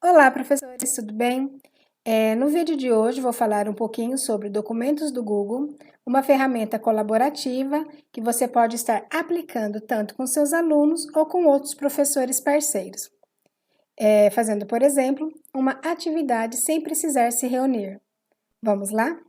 Olá, professores, tudo bem? No vídeo de hoje vou falar um pouquinho sobre documentos do Google, uma ferramenta colaborativa que você pode estar aplicando tanto com seus alunos ou com outros professores parceiros. Fazendo, por exemplo, uma atividade sem precisar se reunir. Vamos lá?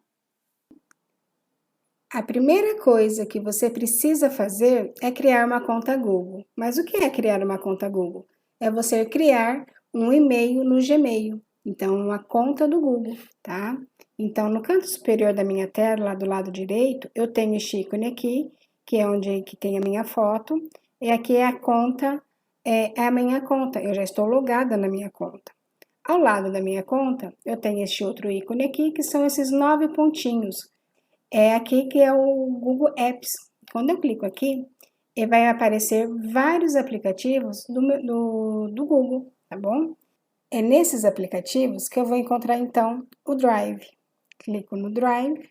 A primeira coisa que você precisa fazer é criar uma conta Google. Mas o que é criar uma conta Google? É você criar um e-mail no Gmail. Então, uma conta do Google, tá? Então, no canto superior da minha tela, lá do lado direito, eu tenho este ícone aqui, que é onde que tem a minha foto. E aqui é a conta, é a minha conta. Eu já estou logada na minha conta. Ao lado da minha conta, eu tenho este outro ícone aqui, que são esses 9 pontinhos. É aqui que é o Google Apps. Quando eu clico aqui, vai aparecer vários aplicativos do Google, tá bom? É nesses aplicativos que eu vou encontrar, então, o Drive. Clico no Drive.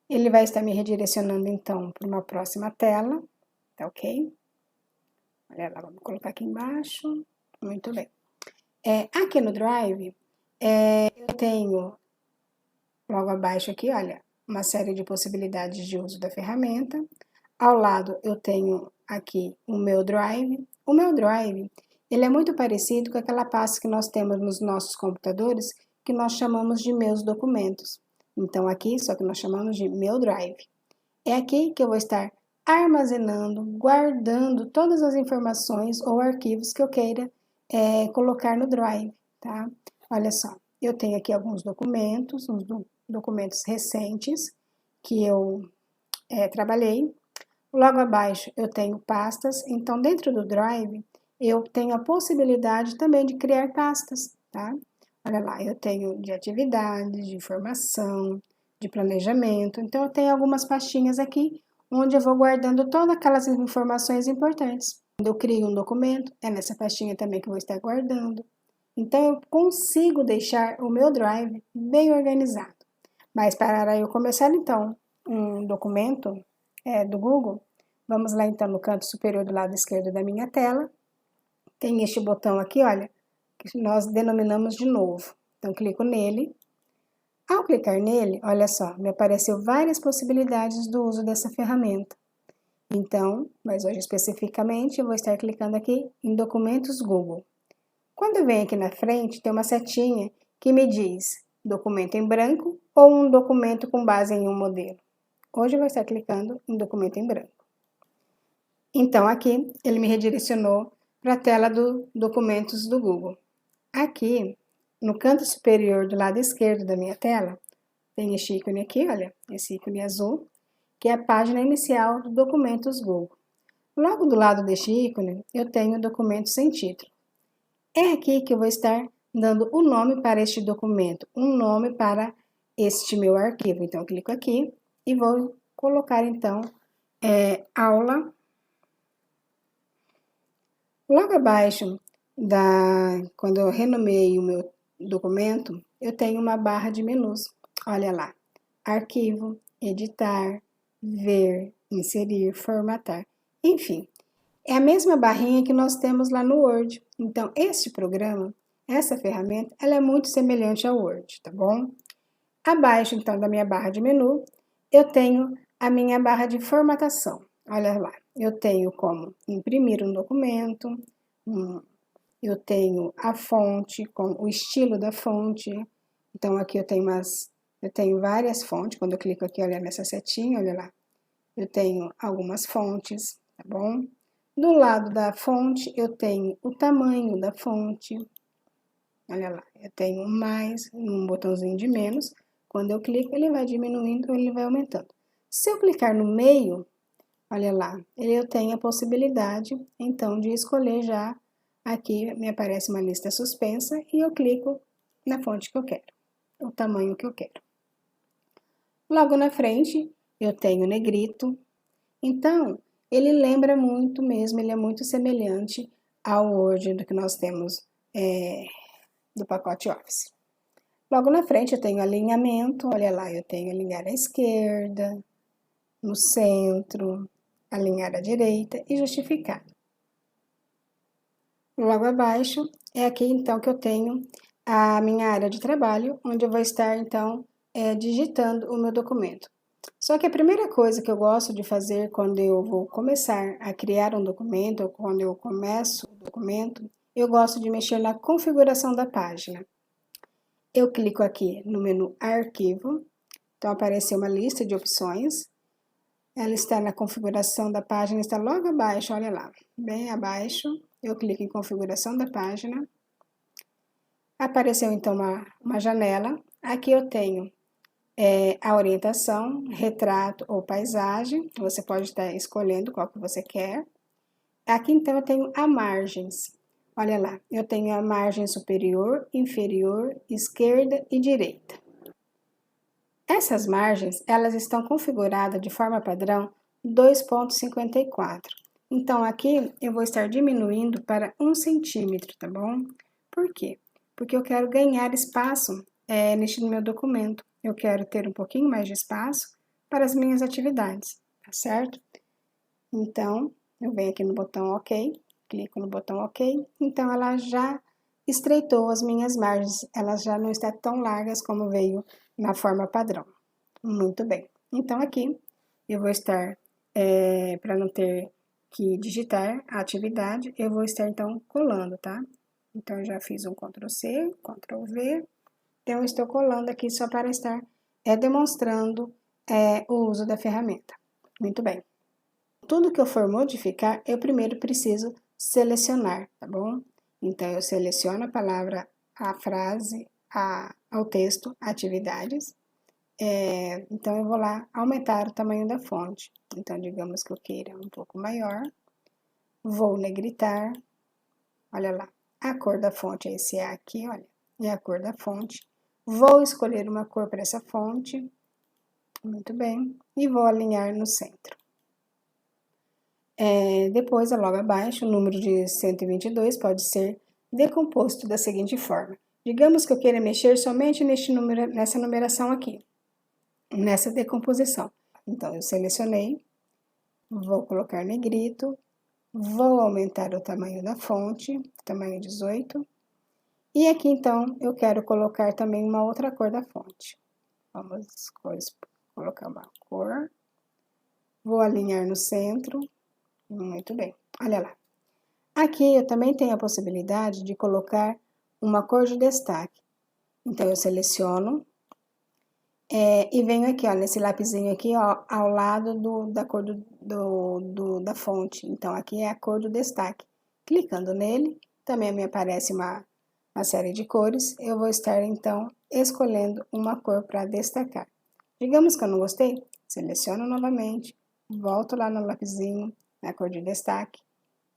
Ele vai estar me redirecionando, então, para uma próxima tela, tá ok? Olha lá, vamos colocar aqui embaixo. Muito bem. Aqui no Drive, eu tenho, logo abaixo aqui, olha, uma série de possibilidades de uso da ferramenta. Ao lado eu tenho aqui o meu Drive. O meu Drive, ele é muito parecido com aquela pasta que nós temos nos nossos computadores, que nós chamamos de meus documentos. Então aqui, só que nós chamamos de meu Drive. É aqui que eu vou estar armazenando, guardando todas as informações ou arquivos que eu queira colocar no Drive, tá? Olha só, eu tenho aqui alguns documentos, uns documentos recentes que eu trabalhei. Logo abaixo eu tenho pastas, então dentro do Drive eu tenho a possibilidade também de criar pastas, tá? Olha lá, eu tenho de atividades, de informação, de planejamento, então eu tenho algumas pastinhas aqui onde eu vou guardando todas aquelas informações importantes. Quando eu crio um documento, é nessa pastinha também que eu vou estar guardando. Então eu consigo deixar o meu Drive bem organizado. Mas para eu começar então um documento do Google, vamos lá então no canto superior do lado esquerdo da minha tela, tem este botão aqui, olha, que nós denominamos de novo. Então clico nele. Ao clicar nele, olha só, me apareceu várias possibilidades do uso dessa ferramenta. Então, mas hoje especificamente, eu vou estar clicando aqui em Documentos Google. Quando eu venho aqui na frente, tem uma setinha que me diz documento em branco ou um documento com base em um modelo. Hoje eu vou estar clicando em documento em branco. Então, aqui, ele me redirecionou para a tela do Documentos do Google. Aqui, no canto superior do lado esquerdo da minha tela, tem esse ícone aqui, olha, esse ícone azul, que é a página inicial do Documentos Google. Logo do lado deste ícone, eu tenho Documentos sem título. É aqui que eu vou estar dando o nome para este documento, um nome para este meu arquivo. Então, eu clico aqui e vou colocar, então, aula. Logo abaixo, quando eu renomeei o meu documento, eu tenho uma barra de menus. Olha lá, arquivo, editar, ver, inserir, formatar. Enfim, é a mesma barrinha que nós temos lá no Word. Então, este programa, essa ferramenta, ela é muito semelhante ao Word, tá bom? Abaixo, então, da minha barra de menu, eu tenho a minha barra de formatação. Olha lá, eu tenho como imprimir um documento, eu tenho a fonte, com o estilo da fonte. Então, aqui eu tenho várias fontes. Quando eu clico aqui, olha nessa setinha, olha lá, eu tenho algumas fontes, tá bom? Do lado da fonte, eu tenho o tamanho da fonte. Olha lá, eu tenho mais, um botãozinho de menos. Quando eu clico, ele vai diminuindo ou ele vai aumentando. Se eu clicar no meio, olha lá, eu tenho a possibilidade, então, de escolher já. Aqui me aparece uma lista suspensa e eu clico na fonte que eu quero, o tamanho que eu quero. Logo na frente, eu tenho negrito. Então, ele lembra muito mesmo, ele é muito semelhante ao Word do que nós temos do pacote Office. Logo na frente eu tenho alinhamento, olha lá, eu tenho alinhar à esquerda, no centro, alinhar à direita e justificar. Logo abaixo, é aqui então que eu tenho a minha área de trabalho, onde eu vou estar então digitando o meu documento. Só que a primeira coisa que eu gosto de fazer quando eu vou começar a criar um documento, ou quando eu começo o documento, eu gosto de mexer na configuração da página. Eu clico aqui no menu Arquivo, então apareceu uma lista de opções. Ela está na configuração da página, está logo abaixo, olha lá, bem abaixo. Eu clico em configuração da página. Apareceu então uma janela. Aqui eu tenho a orientação, retrato ou paisagem. Você pode estar escolhendo qual que você quer. Aqui então eu tenho as margens. Olha lá, eu tenho a margem superior, inferior, esquerda e direita. Essas margens, elas estão configuradas de forma padrão 2,54. Então, aqui eu vou estar diminuindo para 1 centímetro, tá bom? Por quê? Porque eu quero ganhar espaço neste meu documento. Eu quero ter um pouquinho mais de espaço para as minhas atividades, tá certo? Então, eu venho aqui no botão OK, clico no botão OK. Então, ela já estreitou as minhas margens, elas já não estão tão largas como veio na forma padrão. Muito bem. Então, aqui eu vou estar, para não ter que digitar a atividade, eu vou estar, então, colando, tá? Então, eu já fiz um Ctrl+C, Ctrl+V. Então, eu estou colando aqui só para estar demonstrando o uso da ferramenta. Muito bem. Tudo que eu for modificar, eu primeiro preciso selecionar, tá bom? Então, eu seleciono a palavra, a frase, ao texto, atividades. Então, eu vou lá aumentar o tamanho da fonte. Então, digamos que eu queira um pouco maior. Vou negritar. Olha lá, a cor da fonte é esse A aqui, olha. É a cor da fonte. Vou escolher uma cor para essa fonte. Muito bem. E vou alinhar no centro. Depois, logo abaixo, o número de 122 pode ser decomposto da seguinte forma. Digamos que eu queira mexer somente nessa numeração aqui, nessa decomposição. Então, eu selecionei, vou colocar negrito, vou aumentar o tamanho da fonte, tamanho 18. E aqui, então, eu quero colocar também uma outra cor da fonte. Vamos colocar uma cor. Vou alinhar no centro. Muito bem, olha lá. Aqui eu também tenho a possibilidade de colocar uma cor de destaque. Então, eu seleciono e venho aqui, ó, nesse lapisinho aqui, ó, ao lado da cor da fonte. Então, aqui é a cor do destaque. Clicando nele, também me aparece uma série de cores. Eu vou estar, então, escolhendo uma cor para destacar. Digamos que eu não gostei, seleciono novamente, volto lá no lapisinho, na cor de destaque.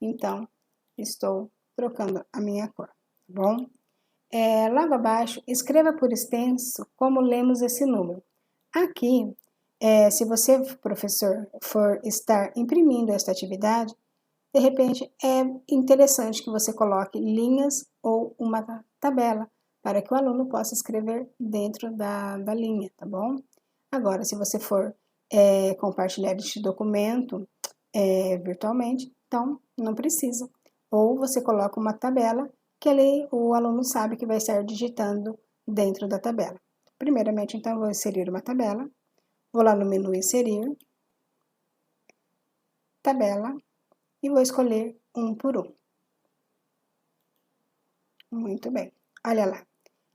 Então, estou trocando a minha cor, tá bom? Logo abaixo, escreva por extenso como lemos esse número. Aqui, se você, professor, for estar imprimindo esta atividade, de repente é interessante que você coloque linhas ou uma tabela, para que o aluno possa escrever dentro da linha, tá bom? Agora, se você for compartilhar este documento virtualmente, então não precisa. Ou você coloca uma tabela que ali o aluno sabe que vai estar digitando dentro da tabela. Primeiramente, então, eu vou inserir uma tabela. Vou lá no menu Inserir, Tabela, e vou escolher um por um. Muito bem, olha lá.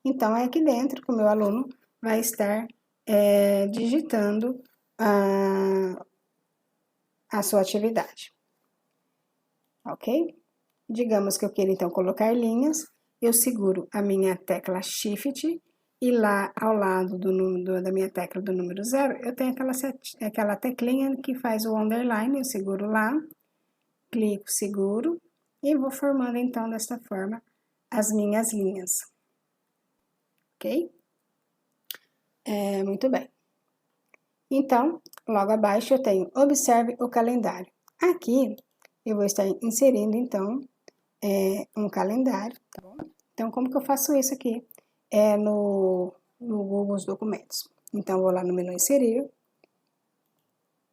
Então, é aqui dentro que o meu aluno vai estar digitando a sua atividade. Ok? Digamos que eu queira, então, colocar linhas, eu seguro a minha tecla Shift e lá ao lado da minha tecla do número 0, eu tenho aquela teclinha que faz o underline, eu seguro lá, clico, seguro e vou formando, então, desta forma, as minhas linhas. Ok? Muito bem. Então, logo abaixo eu tenho, observe o calendário. Aqui, eu vou estar inserindo, então, um calendário, tá bom? Então, como que eu faço isso aqui? No Google Documentos. Então, vou lá no menu Inserir,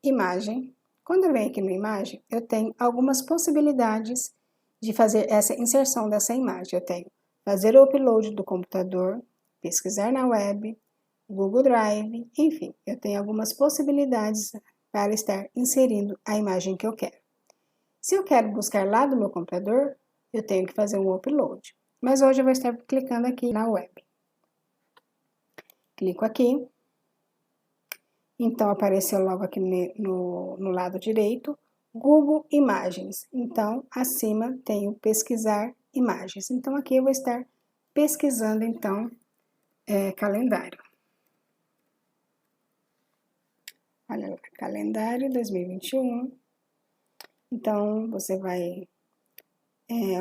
Imagem. Quando eu venho aqui no Imagem, eu tenho algumas possibilidades de fazer essa inserção dessa imagem. Eu tenho fazer o upload do computador, pesquisar na web, Google Drive, enfim, eu tenho algumas possibilidades para estar inserindo a imagem que eu quero. Se eu quero buscar lá do meu computador, eu tenho que fazer um upload. Mas hoje eu vou estar clicando aqui na web. Clico aqui. Então, apareceu logo aqui no lado direito, Google Imagens. Então, acima tem o pesquisar imagens. Então, aqui eu vou estar pesquisando, então, calendário. Olha lá, calendário 2021. Então, você vai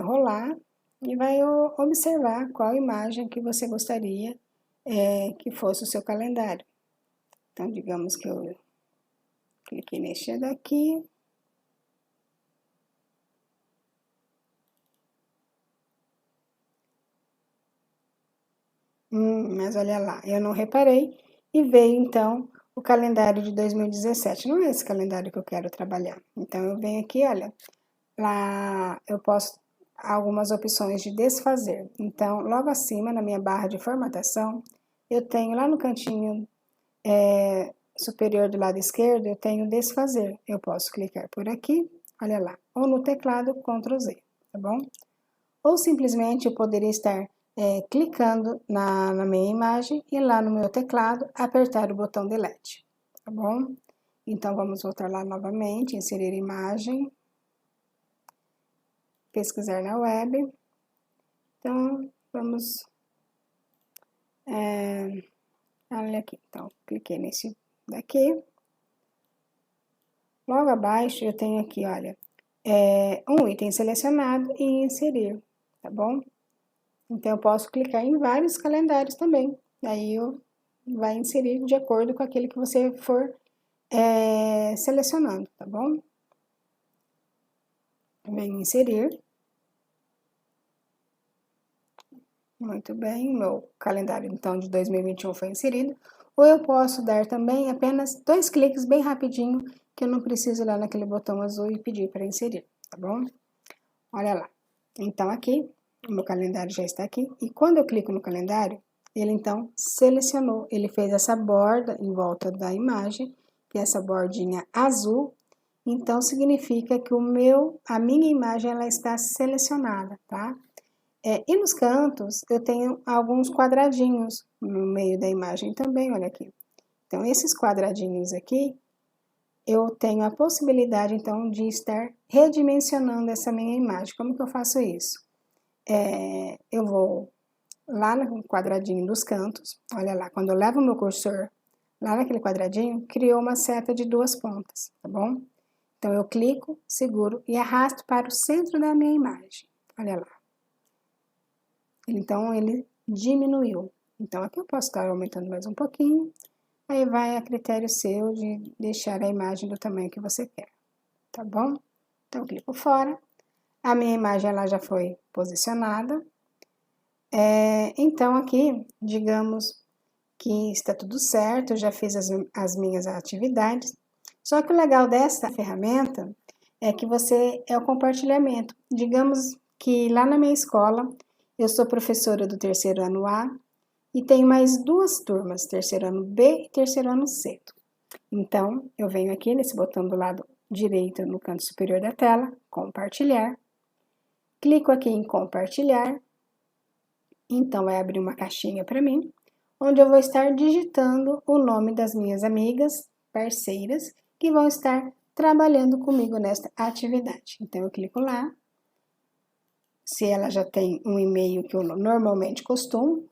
rolar e vai observar qual imagem que você gostaria que fosse o seu calendário. Então, digamos que eu cliquei neste daqui. Mas olha lá, eu não reparei e veio então o calendário de 2017. Não é esse calendário que eu quero trabalhar. Então, eu venho aqui, olha, lá eu posso algumas opções de desfazer. Então, logo acima, na minha barra de formatação, eu tenho lá no cantinho superior do lado esquerdo, eu tenho desfazer. Eu posso clicar por aqui, olha lá, ou no teclado Ctrl Z, tá bom? Ou simplesmente eu poderia estar clicando na minha imagem e lá no meu teclado apertar o botão Delete, tá bom? Então, vamos voltar lá novamente, inserir imagem, pesquisar na web. Então, vamos... olha aqui, então, cliquei nesse daqui. Logo abaixo, eu tenho aqui, olha, um item selecionado e inserir, tá bom? Então, eu posso clicar em vários calendários também. Aí, vai inserir de acordo com aquele que você for selecionando, tá bom? Venho inserir. Muito bem, o meu calendário, então, de 2021 foi inserido. Ou eu posso dar também apenas 2 cliques bem rapidinho, que eu não preciso ir lá naquele botão azul e pedir para inserir, tá bom? Olha lá. Então, aqui, o meu calendário já está aqui. E quando eu clico no calendário, ele, então, selecionou. Ele fez essa borda em volta da imagem, que é essa bordinha azul. Então, significa que a minha imagem, ela está selecionada, tá? E nos cantos, eu tenho alguns quadradinhos no meio da imagem também, olha aqui. Então, esses quadradinhos aqui, eu tenho a possibilidade, então, de estar redimensionando essa minha imagem. Como que eu faço isso? Eu vou lá no quadradinho dos cantos, olha lá, quando eu levo o meu cursor lá naquele quadradinho, criou uma seta de 2 pontas, tá bom? Então, eu clico, seguro e arrasto para o centro da minha imagem, olha lá. Então, ele diminuiu. Então, aqui eu posso estar aumentando mais um pouquinho, aí vai a critério seu de deixar a imagem do tamanho que você quer, tá bom? Então, eu clico fora, a minha imagem ela já foi posicionada. Então, aqui, digamos que está tudo certo, eu já fiz as minhas atividades, só que o legal dessa ferramenta é que é o compartilhamento. Digamos que lá na minha escola, eu sou professora do terceiro ano A e tenho mais 2 turmas, terceiro ano B e terceiro ano C. Então, eu venho aqui nesse botão do lado direito no canto superior da tela, compartilhar, clico aqui em compartilhar, então vai abrir uma caixinha para mim, onde eu vou estar digitando o nome das minhas amigas, parceiras, que vão estar trabalhando comigo nesta atividade. Então, eu clico lá. Se ela já tem um e-mail que eu normalmente costumo,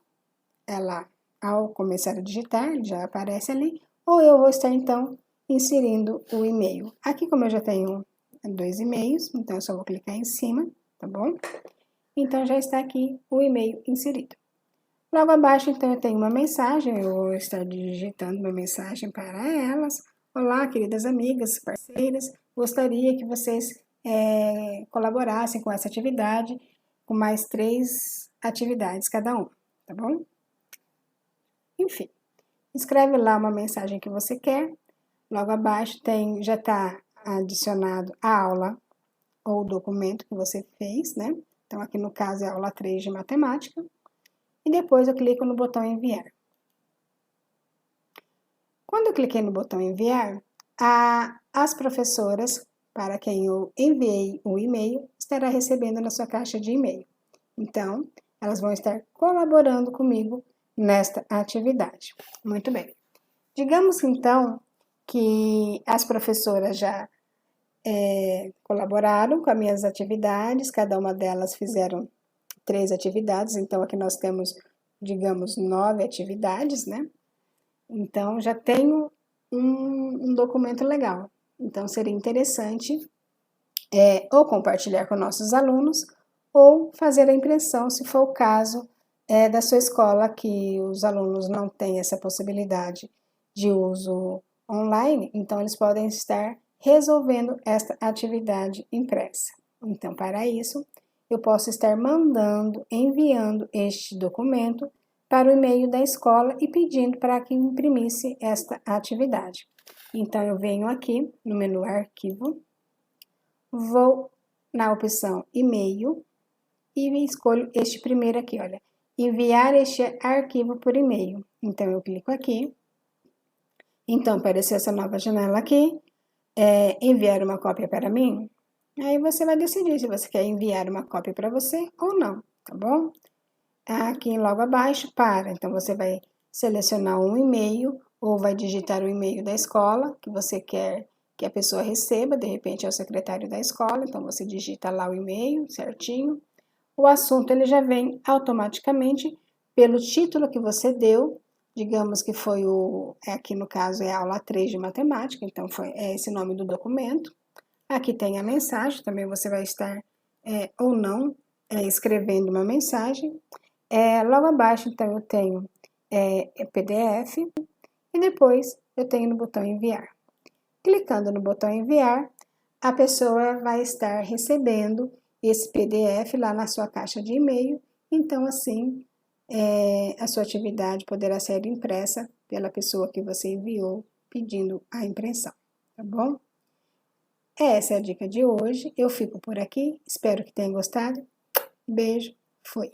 ela, ao começar a digitar, ele já aparece ali, ou eu vou estar, então, inserindo o e-mail. Aqui, como eu já tenho 2 e-mails, então eu só vou clicar em cima, tá bom? Então, já está aqui o e-mail inserido. Logo abaixo, então, eu tenho uma mensagem, eu vou estar digitando uma mensagem para elas. Olá, queridas amigas, parceiras, gostaria que vocês colaborassem com essa atividade, com mais 3 atividades cada um, tá bom? Enfim, escreve lá uma mensagem que você quer. Logo abaixo já está adicionado a aula ou o documento que você fez, né? Então, aqui no caso é a aula 3 de matemática. E depois eu clico no botão enviar. Quando eu cliquei no botão enviar, as professoras, para quem eu enviei o e-mail, estará recebendo na sua caixa de e-mail. Então, elas vão estar colaborando comigo nesta atividade. Muito bem. Digamos então que as professoras já colaboraram com as minhas atividades, cada uma delas fizeram 3 atividades, então aqui nós temos, digamos, 9 atividades, né? Então, já tenho um documento legal. Então, seria interessante ou compartilhar com nossos alunos ou fazer a impressão, se for o caso da sua escola, que os alunos não têm essa possibilidade de uso online, então eles podem estar resolvendo esta atividade impressa. Então, para isso, eu posso estar enviando este documento para o e-mail da escola e pedindo para que imprimisse esta atividade. Então, eu venho aqui no menu Arquivo, vou na opção E-mail e escolho este primeiro aqui, olha, enviar este arquivo por e-mail. Então, eu clico aqui. Então, apareceu essa nova janela aqui, enviar uma cópia para mim. Aí você vai decidir se você quer enviar uma cópia para você ou não, tá bom? Aqui logo abaixo, então você vai selecionar um e-mail ou vai digitar o e-mail da escola que você quer que a pessoa receba, de repente é o secretário da escola, então você digita lá o e-mail certinho. O assunto ele já vem automaticamente pelo título que você deu, digamos que foi aqui no caso é a aula 3 de matemática, então é esse nome do documento. Aqui tem a mensagem, também você vai estar ou não escrevendo uma mensagem. Logo abaixo, então, eu tenho PDF e depois eu tenho no botão enviar. Clicando no botão enviar, a pessoa vai estar recebendo esse PDF lá na sua caixa de e-mail, então assim a sua atividade poderá ser impressa pela pessoa que você enviou pedindo a impressão, tá bom? Essa é a dica de hoje, eu fico por aqui, espero que tenham gostado, beijo, fui!